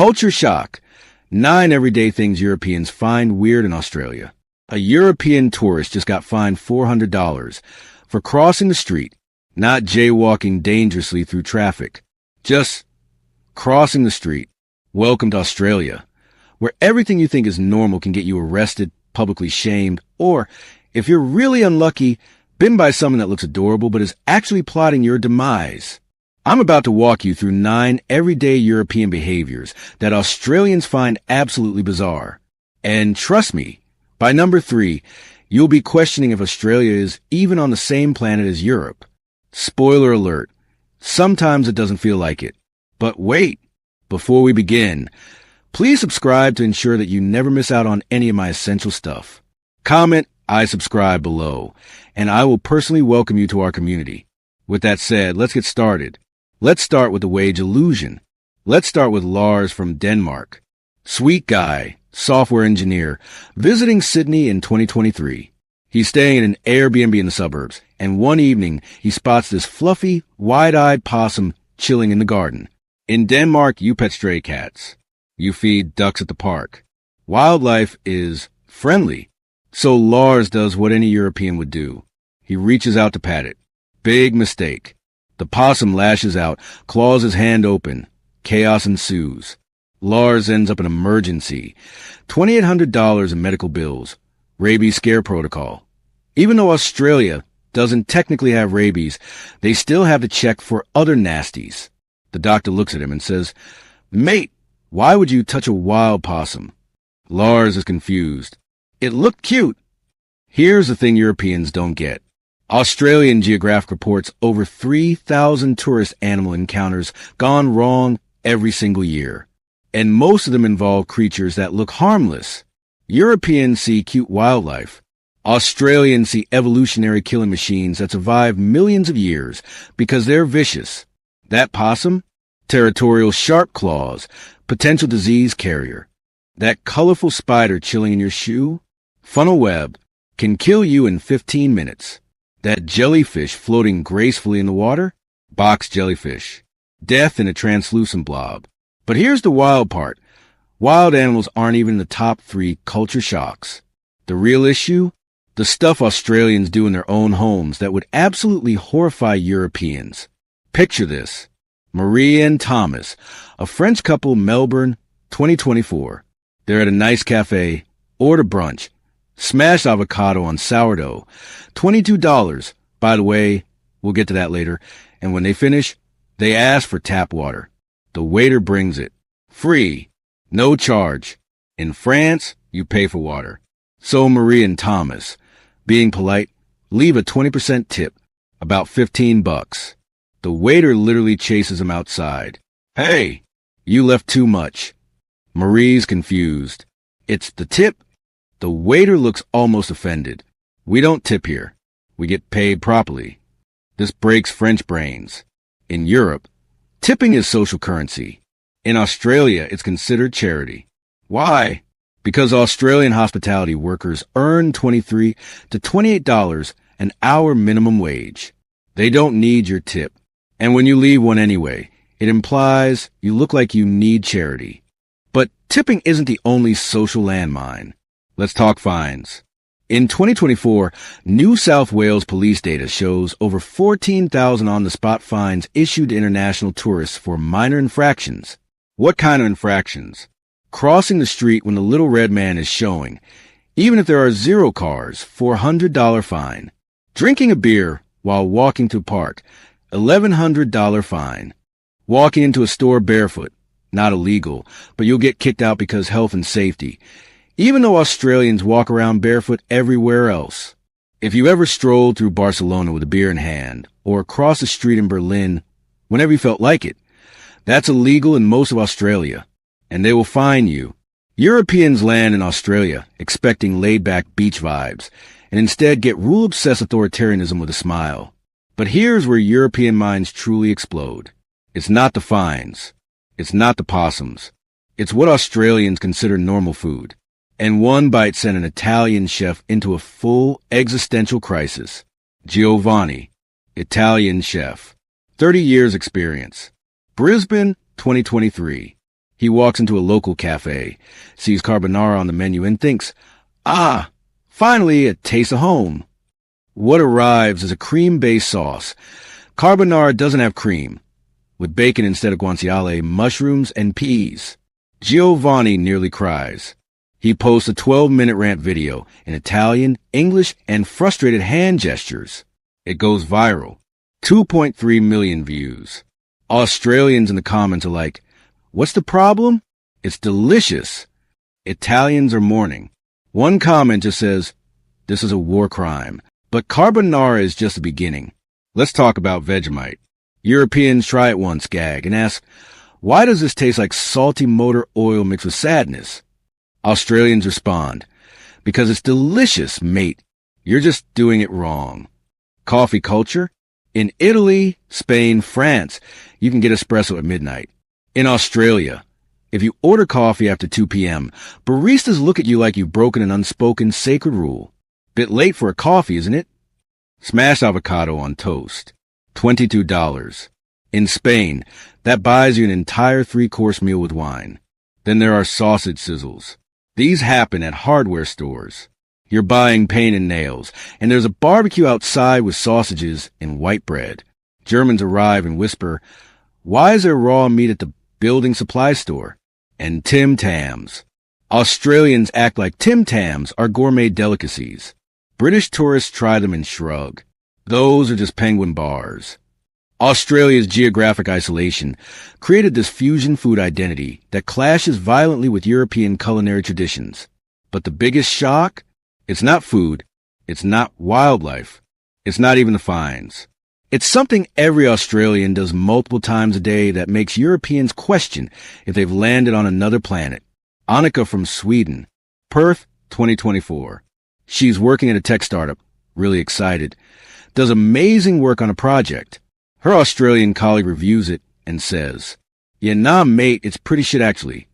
Culture shock. 9 everyday things Europeans find weird in Australia. A European tourist just got fined $400 for crossing the street, not jaywalking dangerously through traffic, just crossing the street. Welcome to Australia, where everything you think is normal can get you arrested, publicly shamed, or, if you're really unlucky, bitten by someone that looks adorable but is actually plotting your demise. I'm about to walk you through 9 everyday European behaviors that Australians find absolutely bizarre. And trust me, by number 3, you'll be questioning if Australia is even on the same planet as Europe. Spoiler alert, sometimes it doesn't feel like it. But wait, before we begin, please subscribe to ensure that you never miss out on any of my essential stuff. Comment, I subscribe below, and I will personally welcome you to our community. With that said, let's get started. Let's start with the wage illusion. Let's start with Lars from Denmark. Sweet guy, software engineer, visiting Sydney in 2023. He's staying in an Airbnb in the suburbs, and one evening he spots this fluffy, wide-eyed possum chilling in the garden. In Denmark, you pet stray cats. You feed ducks at the park. Wildlife is friendly. So Lars does what any European would do. He reaches out to pat it. Big mistake. The possum lashes out, claws his hand open. Chaos ensues. Lars ends up in emergency. $2,800 in medical bills. Rabies scare protocol. Even though Australia doesn't technically have rabies, they still have to check for other nasties. The doctor looks at him and says, "Mate, why would you touch a wild possum?" Lars is confused. It looked cute. Here's the thing Europeans don't get. Australian Geographic reports over 3,000 tourist animal encounters gone wrong every single year. And most of them involve creatures that look harmless. Europeans see cute wildlife. Australians see evolutionary killing machines that survive millions of years because they're vicious. That possum? Territorial sharp claws, potential disease carrier. That colorful spider chilling in your shoe? Funnel web, can kill you in 15 minutes. That jellyfish floating gracefully in the water? Box jellyfish. Death in a translucent blob. But here's the wild part. Wild animals aren't even in the top 3 culture shocks. The real issue? The stuff Australians do in their own homes that would absolutely horrify Europeans. Picture this. Marie and Thomas, a French couple, Melbourne, 2024. They're at a nice cafe, order brunch. Smashed avocado on sourdough. $22. By the way, we'll get to that later. And when they finish, they ask for tap water. The waiter brings it. Free. No charge. In France, you pay for water. So Marie and Thomas, being polite, leave a 20% tip. About $15. The waiter literally chases him outside. Hey, you left too much. Marie's confused. It's the tip? The waiter looks almost offended. We don't tip here. We get paid properly. This breaks French brains. In Europe, tipping is social currency. In Australia, it's considered charity. Why? Because Australian hospitality workers earn $23 to $28 an hour minimum wage. They don't need your tip. And when you leave one anyway, it implies you look like you need charity. But tipping isn't the only social landmine. Let's talk fines. In 2024, New South Wales police data shows over 14,000 on-the-spot fines issued to international tourists for minor infractions. What kind of infractions? Crossing the street when the little red man is showing, even if there are 0 cars, $400 fine. Drinking a beer while walking to a park, $1,100 fine. Walking into a store barefoot, not illegal, but you'll get kicked out because health and safety. Even though Australians walk around barefoot everywhere else. If you ever strolled through Barcelona with a beer in hand, or crossed the street in Berlin whenever you felt like it, that's illegal in most of Australia, and they will fine you. Europeans land in Australia expecting laid-back beach vibes, and instead get rule-obsessed authoritarianism with a smile. But here's where European minds truly explode. It's not the fines. It's not the possums. It's what Australians consider normal food. And one bite sent an Italian chef into a full existential crisis. Giovanni, Italian chef, 30 years experience. Brisbane, 2023. He walks into a local cafe, sees carbonara on the menu, and thinks, ah, finally a taste of home. What arrives is a cream-based sauce. Carbonara doesn't have cream, with bacon instead of guanciale, mushrooms, and peas. Giovanni nearly cries. He posts a 12-minute rant video in Italian, English, and frustrated hand gestures. It goes viral. 2.3 million views. Australians in the comments are like, what's the problem? It's delicious. Italians are mourning. One comment just says, this is a war crime. But carbonara is just the beginning. Let's talk about Vegemite. Europeans try it once, gag, and ask, why does this taste like salty motor oil mixed with sadness? Australians respond, because it's delicious, mate. You're just doing it wrong. Coffee culture? In Italy, Spain, France, you can get espresso at midnight. In Australia, if you order coffee after 2 p.m., baristas look at you like you've broken an unspoken sacred rule. Bit late for a coffee, isn't it? Smashed avocado on toast. $22. In Spain, that buys you an entire 3-course meal with wine. Then there are sausage sizzles. These happen at hardware stores. You're buying paint and nails, and there's a barbecue outside with sausages and white bread. Germans arrive and whisper, why is there raw meat at the building supply store? And Tim Tams. Australians act like Tim Tams are gourmet delicacies. British tourists try them and shrug. Those are just penguin bars. Australia's geographic isolation created this fusion food identity that clashes violently with European culinary traditions. But the biggest shock? It's not food. It's not wildlife. It's not even the fines. It's something every Australian does multiple times a day that makes Europeans question if they've landed on another planet. Annika from Sweden. Perth, 2024. She's working at a tech startup, really excited, does amazing work on a project. Her Australian colleague reviews it and says, yeah, nah, mate, it's pretty shit actually.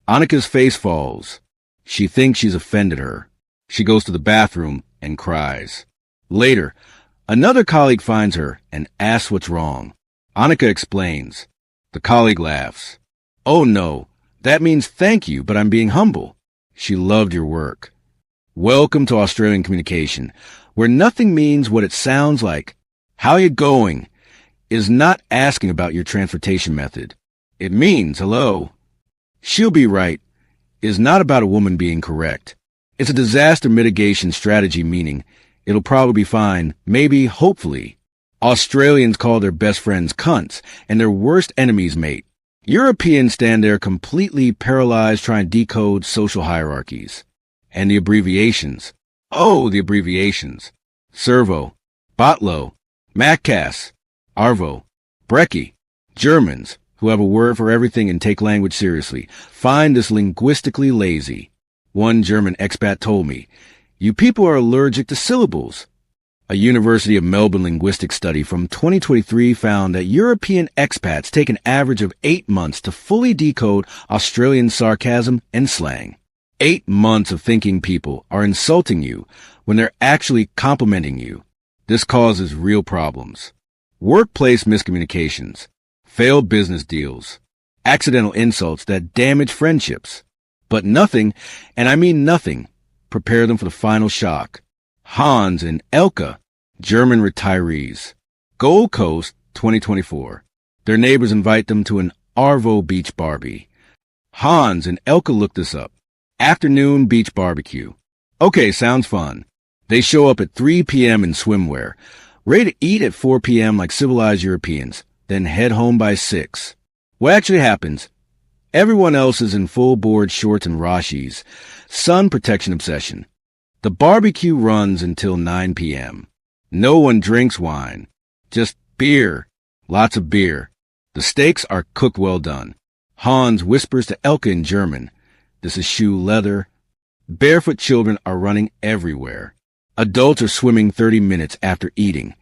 Annika's face falls. She thinks she's offended her. She goes to the bathroom and cries. Later, another colleague finds her and asks what's wrong. Annika explains. The colleague laughs. Oh no, that means thank you, but I'm being humble. She loved your work. Welcome to Australian communication, where nothing means what it sounds like. How you going is not asking about your transportation method. It means hello. She'll be right is not about a woman being correct. It's a disaster mitigation strategy, meaning it'll probably be fine, maybe, hopefully. Australians call their best friends cunts and their worst enemies mate. Europeans stand there completely paralyzed trying to decode social hierarchies. And the abbreviations. Oh, the abbreviations. Servo, Botlo, Maccass, Arvo, Brecci. Germans, who have a word for everything and take language seriously, find this linguistically lazy. One German expat told me, you people are allergic to syllables. A University of Melbourne linguistic study from 2023 found that European expats take an average of 8 months to fully decode Australian sarcasm and slang. 8 months of thinking people are insulting you when they're actually complimenting you. This causes real problems. Workplace miscommunications, failed business deals, accidental insults that damage friendships. But nothing, and I mean nothing, prepare them for the final shock. Hans and Elke, German retirees. Gold Coast, 2024. Their neighbors invite them to an Arvo beach barbie. Hans and Elke look this up. Afternoon beach barbecue. Okay, sounds fun. They show up at 3 p.m. in swimwear, ready to eat at 4 p.m. like civilized Europeans, then head home by 6. What actually happens? Everyone else is in full board shorts and rashis. Sun protection obsession. The barbecue runs until 9 p.m. No one drinks wine. Just beer. Lots of beer. The steaks are cooked well done. Hans whispers to Elke in German. This is shoe leather. Barefoot children are running everywhere. Adults are swimming 30 minutes after eating.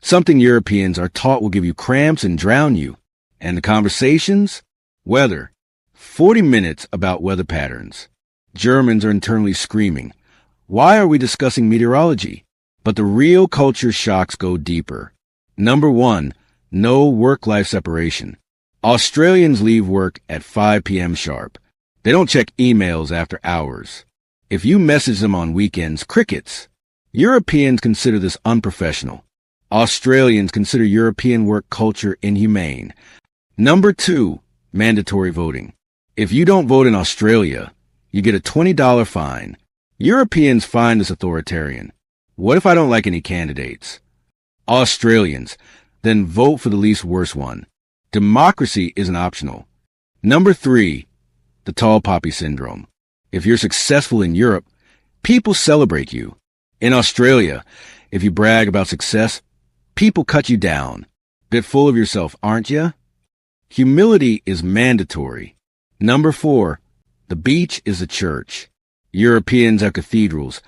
Something Europeans are taught will give you cramps and drown you. And the conversations? Weather. 40 minutes about weather patterns. Germans are internally screaming. Why are we discussing meteorology? But the real culture shocks go deeper. Number 1, no work-life separation. Australians leave work at 5 p.m. sharp. They don't check emails after hours. If you message them on weekends, crickets. Europeans consider this unprofessional. Australians consider European work culture inhumane. Number 2, mandatory voting. If you don't vote in Australia, you get a $20 fine. Europeans find this authoritarian. What if I don't like any candidates? Australians, then vote for the least worst one. Democracy isn't optional. Number 3, the tall poppy syndrome. If you're successful in Europe, people celebrate you. In Australia, if you brag about success, people cut you down. Bit full of yourself, aren't you? Humility is mandatory. Number 4, the beach is a church. Europeans have cathedrals,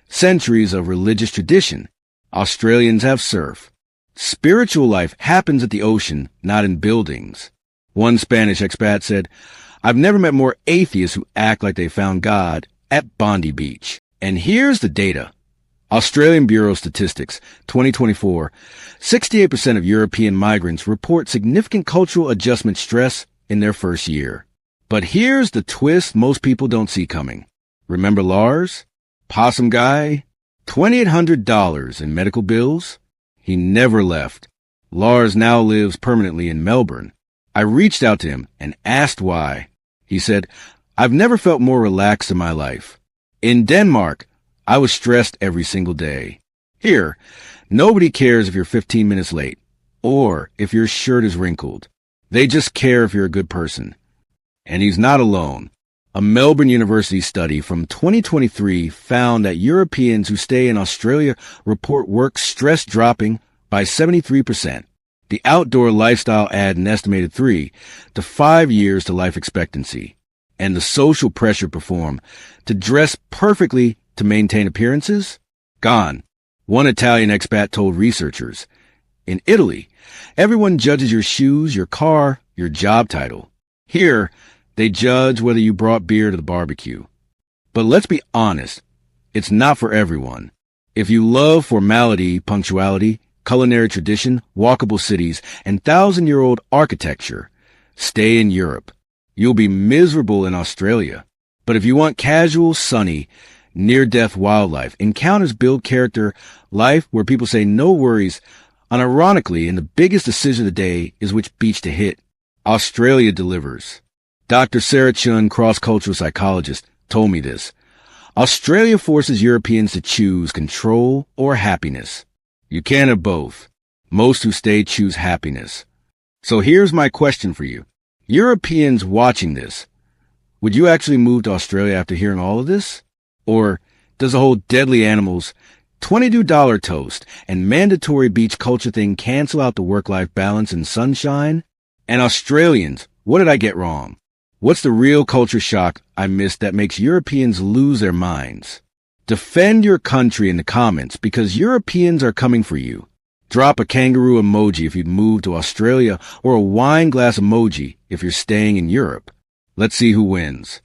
centuries of religious tradition. Australians have surf. Spiritual life happens at the ocean, not in buildings. One Spanish expat said, "I've never met more atheists who act like they found God at Bondi Beach." And here's the data. Australian Bureau of Statistics, 2024, 68% of European migrants report significant cultural adjustment stress in their first year. But here's the twist most people don't see coming. Remember Lars? Possum guy? $2,800 in medical bills? He never left. Lars now lives permanently in Melbourne. I reached out to him and asked why. He said, "I've never felt more relaxed in my life. In Denmark, I was stressed every single day. Here, nobody cares if you're 15 minutes late or if your shirt is wrinkled. They just care if you're a good person." And he's not alone. A Melbourne University study from 2023 found that Europeans who stay in Australia report work stress dropping by 73%. The outdoor lifestyle add an estimated 3 to 5 years to life expectancy. And the social pressure perform to dress perfectly to maintain appearances? Gone. One Italian expat told researchers, "In Italy, everyone judges your shoes, your car, your job title. Here, they judge whether you brought beer to the barbecue." But let's be honest, it's not for everyone. If you love formality, punctuality, culinary tradition, walkable cities, and 1,000-year-old architecture, stay in Europe. You'll be miserable in Australia. But if you want casual, sunny, near-death wildlife, encounters build character, life where people say no worries, unironically, and the biggest decision of the day is which beach to hit, Australia delivers. Dr. Sarah Chun, cross-cultural psychologist, told me this. Australia forces Europeans to choose control or happiness. You can't have both. Most who stay choose happiness. So here's my question for you. Europeans watching this, would you actually move to Australia after hearing all of this? Or does the whole deadly animals, $22 toast, and mandatory beach culture thing cancel out the work-life balance and sunshine? And Australians, what did I get wrong? What's the real culture shock I missed that makes Europeans lose their minds? Defend your country in the comments because Europeans are coming for you. Drop a kangaroo emoji if you'd move to Australia or a wine glass emoji if you're staying in Europe. Let's see who wins.